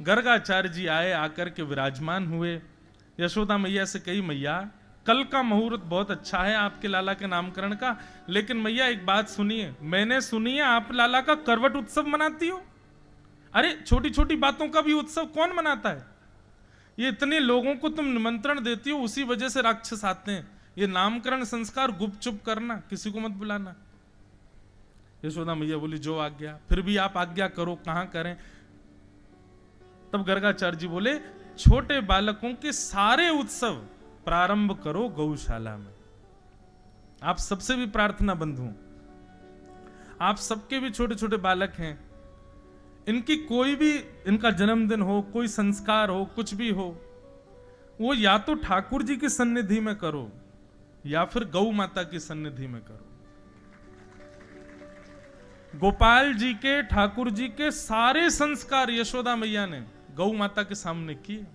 गर्गाचार्य जी आए, आकर के विराजमान हुए। यशोदा मैया से कही, मैया कल का मुहूर्त बहुत अच्छा है आपके लाला के नामकरण का, लेकिन मैया एक बात सुनिए, मैंने सुनी है आप लाला का करवट उत्सव मनाती हो। अरे छोटी छोटी बातों का भी उत्सव कौन मनाता है? ये इतने लोगों को तुम निमंत्रण देती हो, उसी वजह से राक्षस आते हैं। ये नामकरण संस्कार गुपचुप करना, किसी को मत बुलाना। यशोदा मैया बोली, जो आज्ञा। फिर भी आप आज्ञा करो, कहां करें? तब गर्गाचार्य जी बोले, छोटे बालकों के सारे उत्सव प्रारंभ करो गौशाला में। आप सबसे भी प्रार्थना बंधु, आप सबके भी छोटे छोटे बालक हैं, इनकी कोई भी, इनका जन्मदिन हो, कोई संस्कार हो, कुछ भी हो, वो या तो ठाकुर जी की सन्निधि में करो या फिर गौ माता की सन्निधि में करो। गोपाल जी के, ठाकुर जी के सारे संस्कार यशोदा मैया ने गौ माता के सामने किए।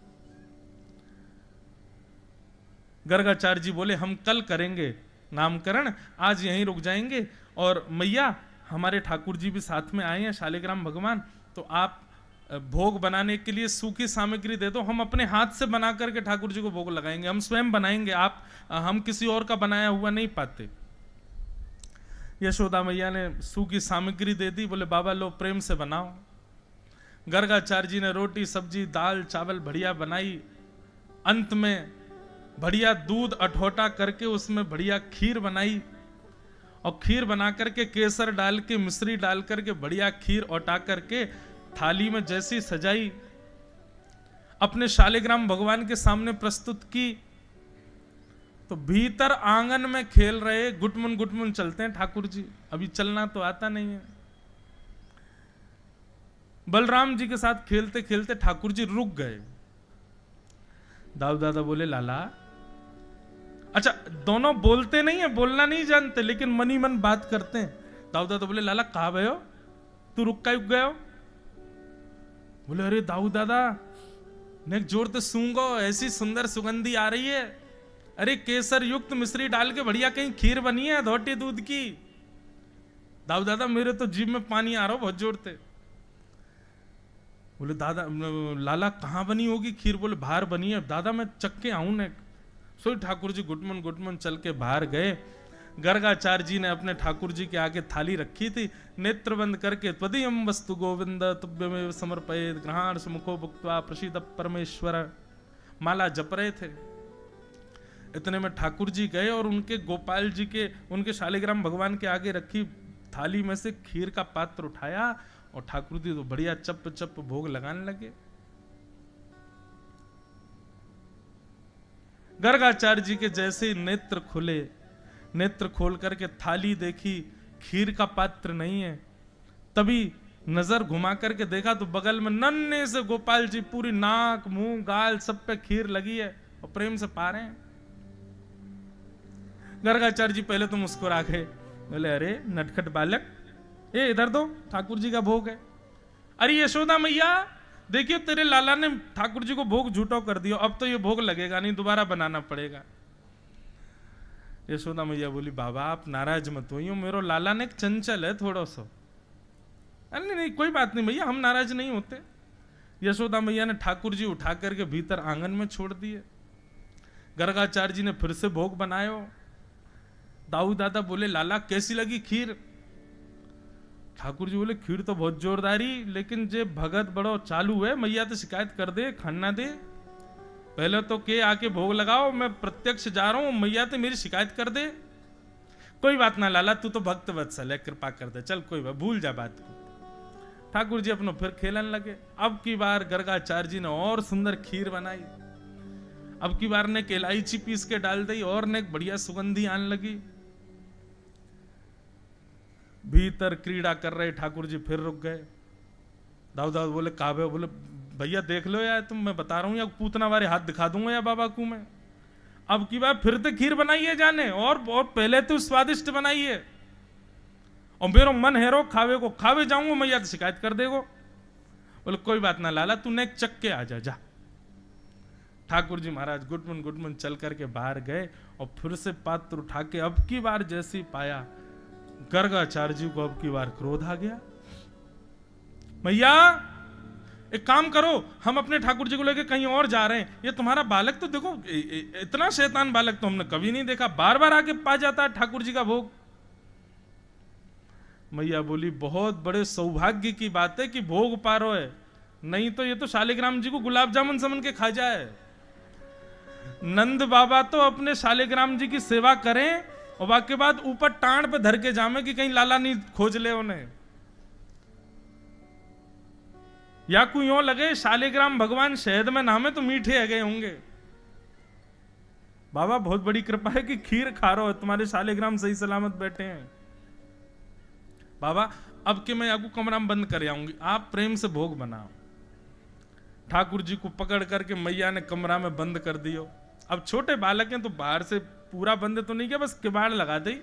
गर्गाचार्य जी बोले, हम कल करेंगे नामकरण, आज यहीं रुक जाएंगे। और मैया हमारे ठाकुर जी भी साथ में आए हैं, शालिग्राम भगवान, तो आप भोग बनाने के लिए सूखी सामग्री दे दो, हम अपने हाथ से बना करके ठाकुर जी को भोग लगाएंगे, हम स्वयं बनाएंगे, हम किसी और का बनाया हुआ नहीं पाते। यशोदा मैया ने सूखी सामग्री दे दी, बोले बाबा लो प्रेम से बनाओ। गर्गाचार्य जी ने रोटी सब्जी दाल चावल बढ़िया बनाई, अंत में बढ़िया दूध अठोटा करके उसमें बढ़िया खीर बनाई, और खीर बना करके केसर डाल के मिश्री डाल करके बढ़िया खीर औटा करके थाली में जैसी सजाई, अपने शालिग्राम भगवान के सामने प्रस्तुत की। तो भीतर आंगन में खेल रहे, गुटमुन गुटमुन चलते हैं ठाकुर जी, अभी चलना तो आता नहीं है। बलराम जी के साथ खेलते खेलते ठाकुर जी रुक गए। दाऊ दादा बोले, लाला, अच्छा दोनों बोलते नहीं है, बोलना नहीं जानते, लेकिन मनी मन बात करते हैं। दाऊ दादा बोले, लाला कहाँ गए हो, तू रुक गए हो? बोले, अरे दाऊ दादा ने जोर से सूंघो, ऐसी सुंदर सुगंधी आ रही है, अरे केसर युक्त मिश्री डाल के बढ़िया कहीं खीर बनी है धोटी दूध की। दाऊ दादा मेरे तो जीभ में पानी आ रहा हो बहुत जोर से। बोले, दादा लाला कहाँ बनी होगी खीर? बोले, बाहर बनी है दादा, मैं चख के आऊं ने। सोई ठाकुर जी गुटमन गुटमन चल के बाहर गए। गर्गाचार्य जी ने अपने ठाकुर जी के आगे थाली रखी थी, नेत्र बंद करके त्वदीयम वस्तु गोविंद तुभ्यमेव समर्पयेत् ग्रहाण सुमुखो भुक्त्वा प्रसीद परमेश्वर माला जप रहे थे। इतने में ठाकुर जी गए और उनके गोपाल जी के, उनके शालिग्राम भगवान के आगे रखी थाली में से खीर का पात्र उठाया और ठाकुर जी तो बढ़िया चप चप भोग लगाने लगे। गर्गाचार्य जी के जैसे नेत्र खुले, नेत्र खोल करके थाली देखी, खीर का पात्र नहीं है, तभी नजर घुमा करके देखा तो बगल में नन्हे से गोपाल जी पूरी नाक मुंह गाल सब पे खीर लगी है और प्रेम से पा रहे हैं। गर्गाचार्य जी पहले तो मुस्कुरा गए, बोले, अरे नटखट बालक, ये इधर दो, ठाकुर जी का भोग है। अरे यशोदा मैया देखिए, तेरे लाला ने ठाकुर जी को भोग झूठो कर दिया, अब तो ये भोग लगेगा नहीं, दोबारा बनाना पड़ेगा। यशोदा मैया बोली, बाबा आप नाराज मत होइए, मेरो लाला ने एक चंचल है थोड़ा सा। अरे नहीं कोई बात नहीं भैया, हम नाराज नहीं होते। यशोदा मैया ने ठाकुर जी उठा करके भीतर आंगन में छोड़ दिए। गर्गाचार्य जी ने फिर से भोग बनायो। दाऊ दादा बोले, लाला कैसी लगी खीर? ठाकुर जी बोले, खीर तो बहुत जोरदारी, लेकिन जे भगत बड़ो चालू है, मैया तो शिकायत कर दे, खाना दे। पहले तो के आके भोग लगाओ, मैं प्रत्यक्ष जा रहा हूं, मैया तो मेरी शिकायत कर दे। कोई बात ना लाला, तू तो भक्त वत्सल है, कृपा कर दे, चल कोई बात, भूल जा बात को। ठाकुर जी अपना फिर खेलन लगे। अब की बार गर्गाचार्य जी ने और सुंदर खीर बनाई, अब की बार ने इलायची पीस के डाल दी और ने बढ़िया सुगंधी आने लगी। भीतर क्रीड़ा कर रहे ठाकुर जी फिर रुक गए। दाऊ दाऊ बोले, काबे? बोले, भैया देख लो यार, तुम, मैं बता रहा हूं, या पूतना वाले हाथ दिखा दूंगा या बाबा को मैं। अब की बार फिर तो खीर बनाइए जाने, और पहले तो स्वादिष्ट बनाइए, और मेरा मन है रो खावे को, खावे जाऊंगा मैया तो शिकायत कर देगो। बोले, कोई बात ना लाला, तू नेक चक के आ जा जा। ठाकुर जी महाराज गुटमुन चल करके बाहर गए और फिर से पात्र उठा के अब की बार जैसी पाया, गर्गाचार्य जी को अब की बार क्रोध आ गया। मैया एक काम करो, हम अपने ठाकुर जी को लेके कहीं और जा रहे हैं, ये तुम्हारा बालक तो देखो इतना शैतान बालक तो हमने कभी नहीं देखा, बार बार आके पा जाता है ठाकुर जी का भोग। मैया बोली बहुत बड़े सौभाग्य की बात है कि भोग पा रहे है, नहीं तो ये तो शालिग्राम जी को गुलाब जामुन समझ के खा जाए। नंद बाबा तो अपने शालिग्राम जी की सेवा करें और बाकी बाद ऊपर टांड पे धर के जामे कि कहीं लाला नहीं खोज ले उन्हें, या कोई यूं लगे शालिग्राम भगवान शहद में नामे तो मीठे है गए होंगे। बाबा बहुत बड़ी कृपा है कि खीर खा रहे हो, तुम्हारे शालिग्राम सही सलामत बैठे हैं। बाबा अब के मैं आपको कमरा में बंद कर आऊंगी, आप प्रेम से भोग बनाओ। ठाकुर जी को पकड़ करके मैया ने कमरा में बंद कर दियो। अब छोटे बालक हैं तो बाहर से पूरा बंद तो नहीं किया, बस किवाड़ लगा दी।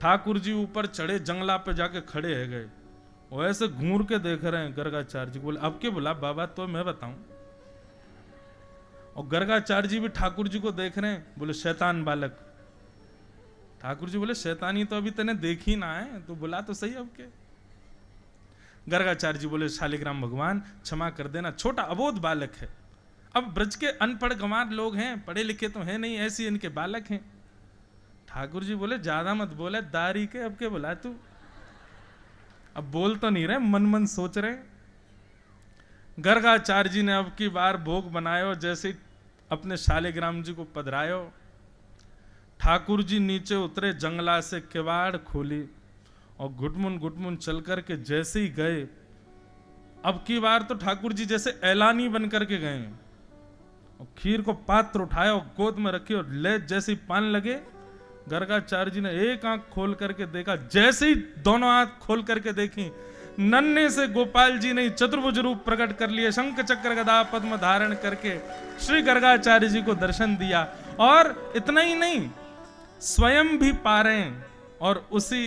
ठाकुर जी ऊपर चढ़े, जंगला पे जाके खड़े है गए, वो ऐसे घूर के देख रहे हैं गर्गाचार्य जी। बोले अब के बोला बाबा तो मैं बताऊं। और गर्गाचार्य जी भी ठाकुर जी को देख रहे हैं, बोले शैतान बालक। ठाकुर जी बोले शैतानी तो अभी तने देखी ना है, तो बुला तो सही अब के। गर्गाचार्य जी बोले शालिग्राम भगवान क्षमा कर देना, छोटा अबोध बालक है, अब ब्रज के अनपढ़ गंवार लोग हैं, पढ़े लिखे तो हैं नहीं, ऐसी इनके बालक हैं। ठाकुर जी बोले ज्यादा मत बोले दारी के, अब के बोला तू। अब बोल तो नहीं रहे, मन मन सोच रहे। गर्गाचार्य जी ने अब की बार भोग बनायो, जैसे अपने शालिग्राम जी को पधरायो। ठाकुर जी नीचे उतरे, जंगला से किवाड़ खोली और घुटमुन चल करके जैसे ही गए, अब की बार तो ठाकुर जी जैसे ऐलानी बन करके गए और खीर को पात्र उठाया और गोद में रखी और ले जैसे ही पान लगे, गर्गाचार्य जी ने एक आंख खोल करके देखा, जैसे ही दोनों आंख खोल करके देखी, नन्हे से गोपाल जी ने चतुर्भुज रूप प्रकट कर लिए, शंख चक्र गदा पद्म धारण करके श्री गर्गाचार्य जी को दर्शन दिया। और इतना ही नहीं, स्वयं भी पा रहे हैं और उसी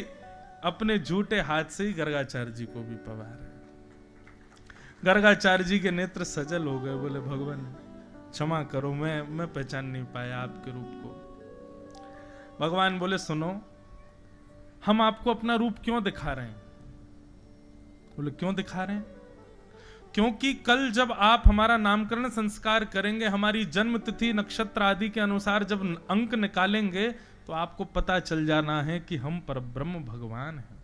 अपने झूठे हाथ से ही गर्गाचार्य जी को भी पवा रहे हैं। गर्गाचार्य जी के नेत्र सजल हो गए, बोले भगवान क्षमा करो, मैं पहचान नहीं पाया आपके रूप को। भगवान बोले सुनो, हम आपको अपना रूप क्यों दिखा रहे हैं? बोले क्यों दिखा रहे हैं? क्योंकि कल जब आप हमारा नामकरण संस्कार करेंगे, हमारी जन्म तिथि नक्षत्र आदि के अनुसार जब अंक निकालेंगे, तो आपको पता चल जाना है कि हम परब्रह्म भगवान हैं।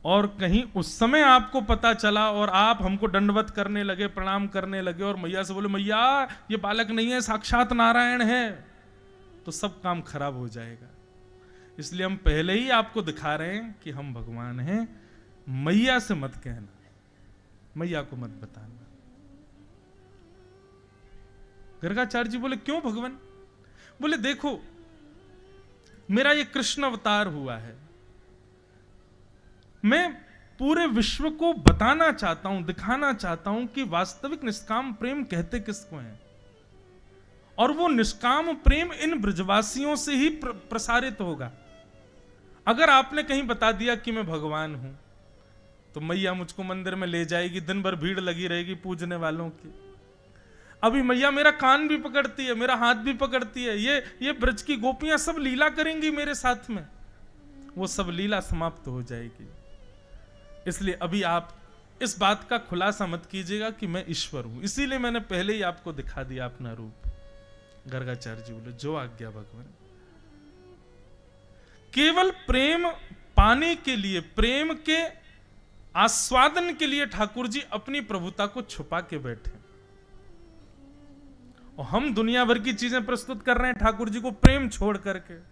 और कहीं उस समय आपको पता चला और आप हमको दंडवत करने लगे, प्रणाम करने लगे और मैया से बोले मैया ये बालक नहीं है, साक्षात नारायण है, तो सब काम खराब हो जाएगा। इसलिए हम पहले ही आपको दिखा रहे हैं कि हम भगवान हैं। मैया से मत कहना, मैया को मत बताना। गर्गाचार्य जी बोले क्यों भगवान? बोले देखो, मेरा ये कृष्ण अवतार हुआ है, मैं पूरे विश्व को बताना चाहता हूं, दिखाना चाहता हूं कि वास्तविक निष्काम प्रेम कहते किसको हैं। और वो निष्काम प्रेम इन ब्रजवासियों से ही प्रसारित होगा। अगर आपने कहीं बता दिया कि मैं भगवान हूं, तो मैया मुझको मंदिर में ले जाएगी, दिन भर भीड़ लगी रहेगी पूजने वालों की। अभी मैया मेरा कान भी पकड़ती है, मेरा हाथ भी पकड़ती है, ये ब्रज की गोपियां सब लीला करेंगी मेरे साथ में, वो सब लीला समाप्त हो जाएगी। इसलिए अभी आप इस बात का खुलासा मत कीजिएगा कि मैं ईश्वर हूं, इसीलिए मैंने पहले ही आपको दिखा दिया अपना रूप। गर्गाचार्य जी बोले जो आज्ञा भगवान। केवल प्रेम पाने के लिए, प्रेम के आस्वादन के लिए ठाकुर जी अपनी प्रभुता को छुपा के बैठे, और हम दुनिया भर की चीजें प्रस्तुत कर रहे हैं ठाकुर जी को प्रेम छोड़ करके।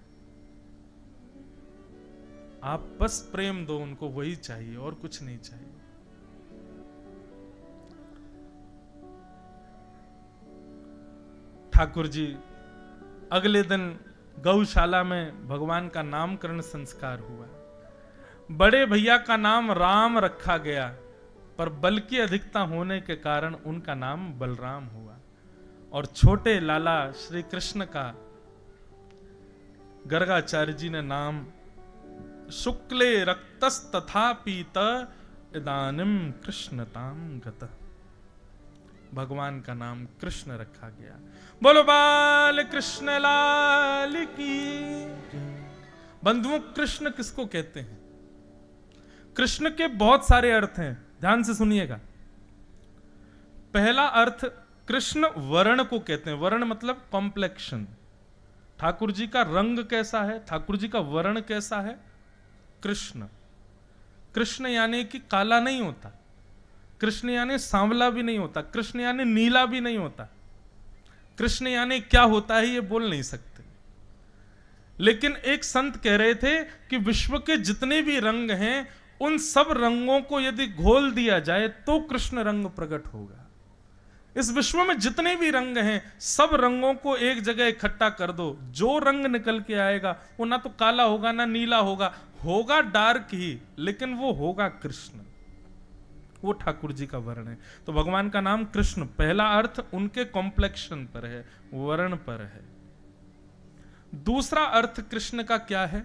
आप बस प्रेम दो उनको, वही चाहिए और कुछ नहीं चाहिए। ठाकुर जी अगले दिन गौशाला में भगवान का नामकरण संस्कार हुआ। बड़े भैया का नाम राम रखा गया, पर बल की अधिकता होने के कारण उनका नाम बलराम हुआ। और छोटे लाला श्री कृष्ण का गर्गाचार्य जी ने नाम शुक्ले रक्तस तथा पीत इदानिम कृष्णताम गतः, भगवान का नाम कृष्ण रखा गया। बोलो बाल कृष्ण लाल की। बंधुओं, कृष्ण किसको कहते हैं? कृष्ण के बहुत सारे अर्थ हैं, ध्यान से सुनिएगा। पहला अर्थ कृष्ण वर्ण को कहते हैं। वर्ण मतलब कॉम्प्लेक्शन। ठाकुर जी का रंग कैसा है, ठाकुर जी का वर्ण कैसा है? कृष्ण। कृष्ण यानी कि काला नहीं होता, कृष्ण यानी सांवला भी नहीं होता, कृष्ण यानी नीला भी नहीं होता। कृष्ण यानी क्या होता है ये बोल नहीं सकते। लेकिन एक संत कह रहे थे कि विश्व के जितने भी रंग हैं उन सब रंगों को यदि घोल दिया जाए तो कृष्ण रंग प्रकट होगा। इस विश्व में जितने भी रंग हैं सब रंगों को एक जगह इकट्ठा कर दो, जो रंग निकल के आएगा वो ना तो काला होगा ना नीला होगा, होगा डार्क ही, लेकिन वो होगा कृष्ण। वो ठाकुर जी का वर्ण है। तो भगवान का नाम कृष्ण, पहला अर्थ उनके कॉम्प्लेक्शन पर है, वर्ण पर है। दूसरा अर्थ कृष्ण का क्या है?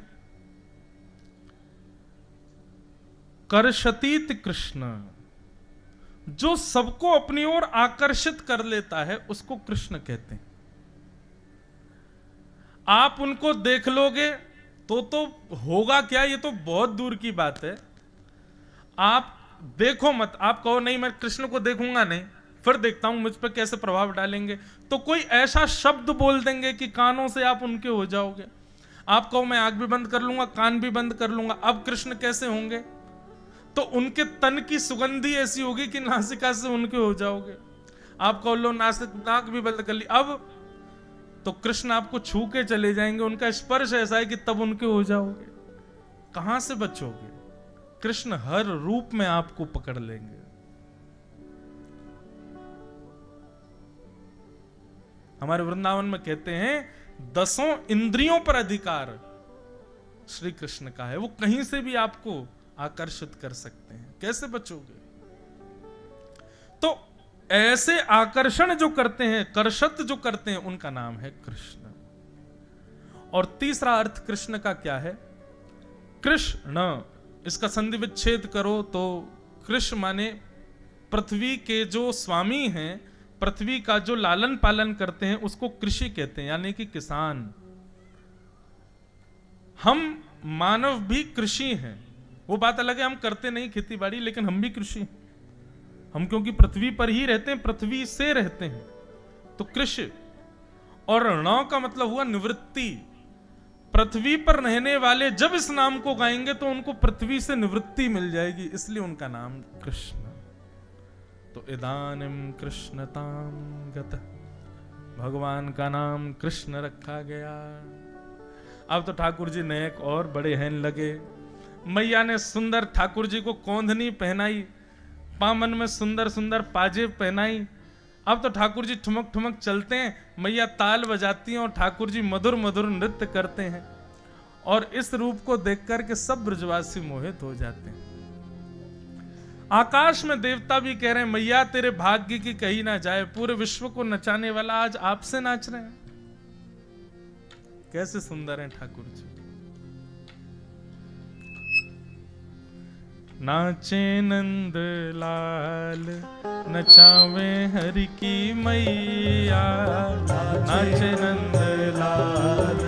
कर्षतीत कृष्ण, जो सबको अपनी ओर आकर्षित कर लेता है उसको कृष्ण कहते हैं। आप उनको देख लोगे तो होगा क्या, ये तो बहुत दूर की बात है। आप देखो मत, आप कहो नहीं मैं कृष्ण को देखूंगा नहीं, फिर देखता हूं मुझ पर कैसे प्रभाव डालेंगे, तो कोई ऐसा शब्द बोल देंगे कि कानों से आप उनके हो जाओगे। आप कहो मैं आंख भी बंद कर लूंगा, कान भी बंद कर लूंगा, अब कृष्ण कैसे होंगे? तो उनके तन की सुगंधी ऐसी होगी कि नासिका से उनके हो जाओगे। आप कहो लो नाक भी बंद कर ली, अब तो कृष्ण आपको छू के चले जाएंगे, उनका स्पर्श ऐसा है कि तब उनके हो जाओगे। कहां से बचोगे? कृष्ण हर रूप में आपको पकड़ लेंगे। हमारे वृंदावन में कहते हैं 10 इंद्रियों पर अधिकार श्री कृष्ण का है, वो कहीं से भी आपको आकर्षित कर सकते हैं। कैसे बचोगे? तो ऐसे आकर्षण जो करते हैं, कर्षत जो करते हैं, उनका नाम है कृष्ण। और तीसरा अर्थ कृष्ण का क्या है? कृष्ण, इसका संधि विच्छेद करो तो कृष्ण माने पृथ्वी के जो स्वामी हैं, पृथ्वी का जो लालन पालन करते हैं उसको कृषि कहते हैं, यानी कि किसान। हम मानव भी कृषि हैं, वो बात अलग है हम करते नहीं खेती बाड़ी, लेकिन हम भी कृषि। हम क्योंकि पृथ्वी पर ही रहते हैं, पृथ्वी से रहते हैं, तो कृषि। और ण का मतलब हुआ निवृत्ति। पृथ्वी पर रहने वाले जब इस नाम को गाएंगे तो उनको पृथ्वी से निवृत्ति मिल जाएगी, इसलिए उनका नाम कृष्ण। तो इदानीम कृष्णताम गतः, भगवान का नाम कृष्ण रखा गया। अब तो ठाकुर जी ने एक और बड़े हैन लगे। मैया ने सुंदर ठाकुर जी को कोंधनी पहनाई, पामन में सुंदर सुंदर पाजेब पहनाई। अब तो ठाकुर जी ठुमक ठुमक चलते हैं, मैया ताल बजाती हैं और ठाकुर जी मधुर मधुर नृत्य करते हैं। और इस रूप को देख करके सब ब्रजवासी मोहित हो जाते हैं। आकाश में देवता भी कह रहे हैं मैया तेरे भाग्य की कही ना जाए, पूरे विश्व को नचाने वाला आज आपसे नाच रहे हैं। कैसे सुंदर हैं ठाकुर जी। नाचे नंद लाल नचावे हरि की मैया, नाचे नंद लाल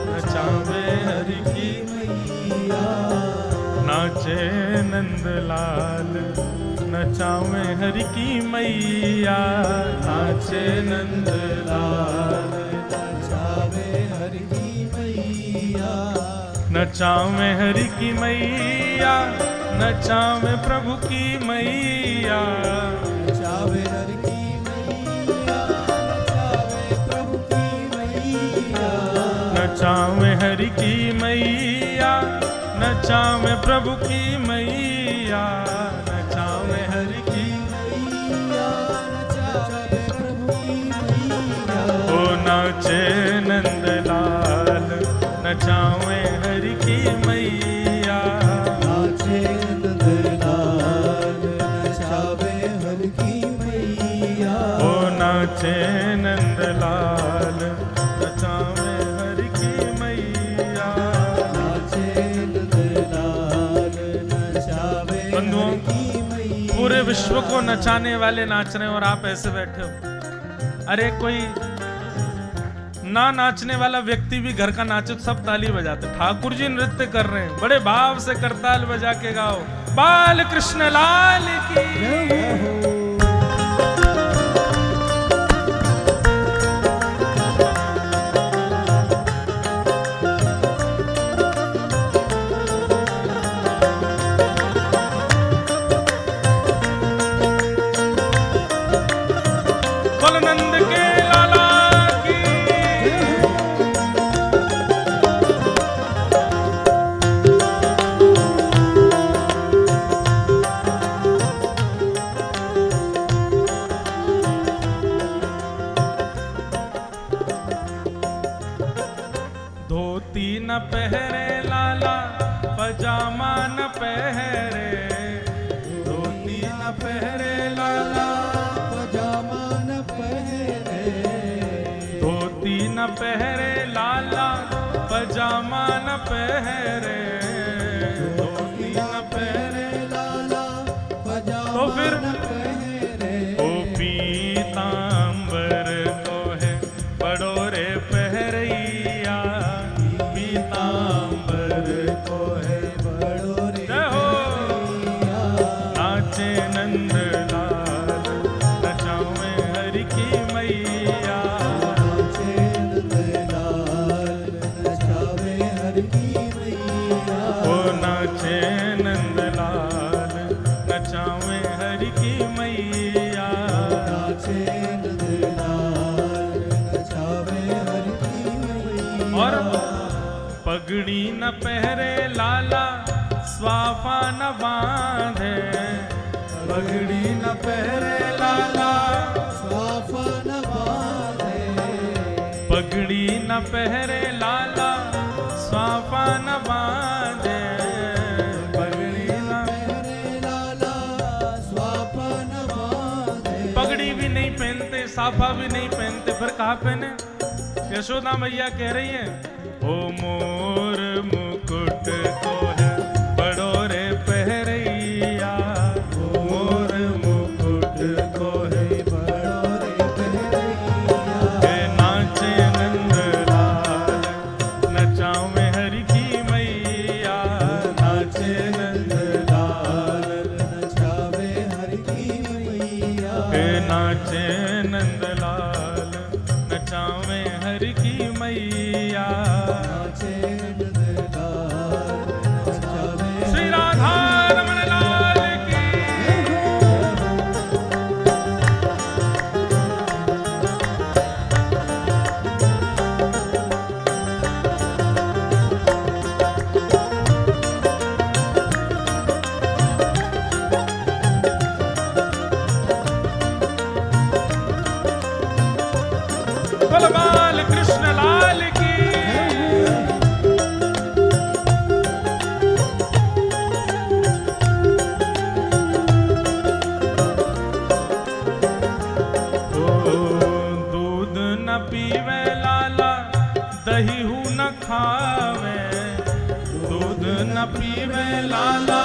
नचावे हरि की मैया, नाचे नंद लाल नचावे हरि की मैया, नाचे नंद लाल नचावे हरि की मैया, नचावे हरि की मैया, नचावे प्रभु की मैया, नचावे हरि की मैया, नचावे प्रभु की मैया, नचावे हरि की मैया, नचावे प्रभु की मैया, नचावे हरि की मैया, नचावे प्रभु की मैया। ओ नाचे नंदलाल नचावे हरि की मैया, नाचे नंदलाल नचावे हरि की मैया, ओ नाचे नंदलाल नचावे हरि की मैया, नाचे नंदलाल नचावे हरि की मैया। पूरे विश्व को नचाने वाले नाच रहे हैं और आप ऐसे बैठे हो। अरे कोई ना नाचने वाला व्यक्ति भी घर का नाचे तो सब ताली बजाते। ठाकुर जी नृत्य कर रहे हैं, बड़े भाव से करताल बजा के गाओ बाल कृष्ण लाल की। बोल नंद के लाला की। धोती न पहरे लाला पजामा न पहरे, धोती न पहरे लाला पजामा न पहरे, धोती न पहरे लाला पजामा न पहरे, धोती न पहरे लाला पजामा तो फिर न पहरे, ओ पीतांबर को है बड़ोरे पहरैया, पीतांबर को है बड़ोरे जय हो। पहरैया, नाचे नंद लाल नचावे हरि की मैया, नाचे नंदलाल नचावे हर की मैया, ओ नाचे नंद लाल नचावे हरि की मैया। नाचे नंदलाल नचावे हर की मैया, और पगड़ी न पहरे लाला स्वाफा न बांधे, पगड़ी न पहरे लाला स्वाफा न बांधे, पगड़ी न पहरे लाला स्वाफा न बांधे, पगड़ी न पहरे लाला स्वाफा न बांधे, पगड़ी भी नहीं पहनते, साफा भी नहीं पहनते, फिर कहाँ पहने? यशोदा मैया कह रही है ओ मोर मुकुट को है बड़ोरे पहरैया, मोर मुकुट को है बड़ोरे पहरैया, हे नाचे नंद लाल नचावे हरि की मैया, नाचे नंद लाल नचावे हर की मैया, हे नाचे नंद लाल नचावे हरि की मैया। नाचे नंदलाल नचावे श्री राधा रमण लाल की। बोल बाल कृष्ण लाल की। दूध न पीवे लाला दही हूँ न खावे, दूध न पीवे लाला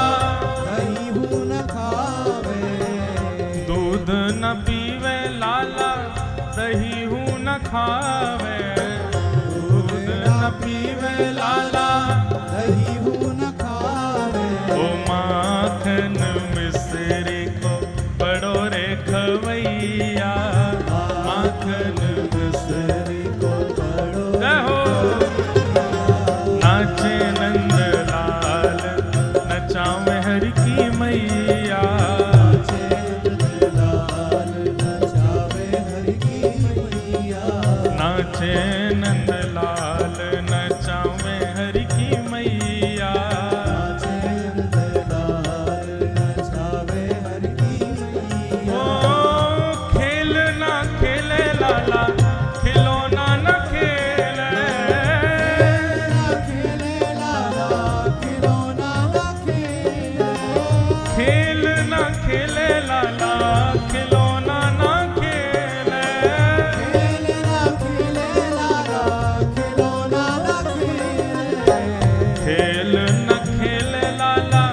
दही हूँ न खावे, दूध न पीवे लाला दही हूँ न खावे, दूध न पीवे लाला दही हूँ न खावे, ओ माखन मिश्री को बड़ोरे खवैया, माखन मिश्री को बड़ो जय हो। नाचे नंद लाल नचावे हरि की मैया, नाचे नंदलाल नचावे हर की मैया, नाचे नंद लाल नचावे हरि की मैया। नाचे नंदलाल नचावे हर की मैया, ओ खेल ना खेले लाला खिलौना न खेले, ना खेले लाला खिलौना न खेले, खेल न खेले लाला खिलौना न खेले, खेल ना खेले लाला खिलौना न खेले, खेल न खेले लाला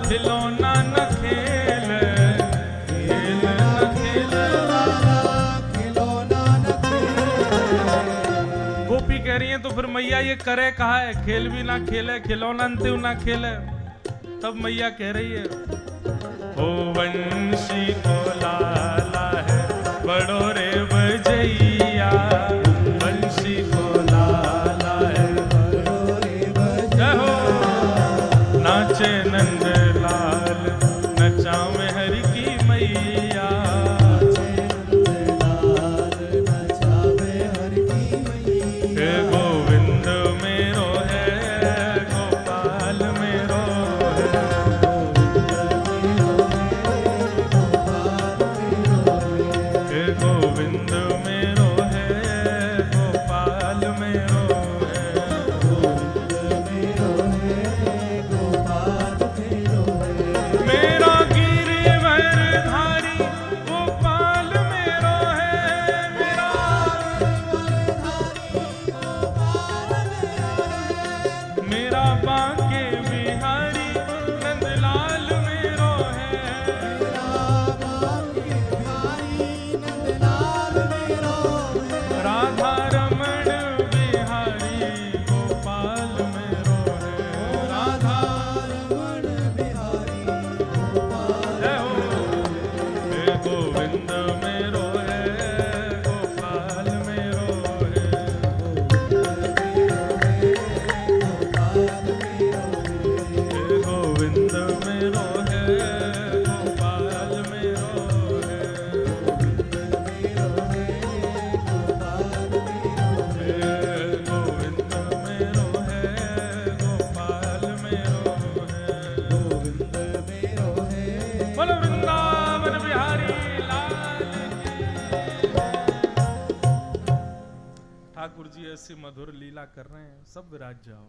खिलौना न खेले, खेल न खेले। लाला खिलौना न खेले, गोपी कह रही है तो फिर मैया ये करे कहा है, खेल भी ना खेले खिलौना अंतिम ना खेले। तब मैया कह रही है ओ वंशी को लाला है बड़ोरे बजैया, वंशी को लाला है बड़ोरे बज जय हो। नाचे नंद लाल नचावे हरि की मैया, नाचे नंदलाल ऐसी मधुर लीला कर रहे हैं, सब विराज जाओ।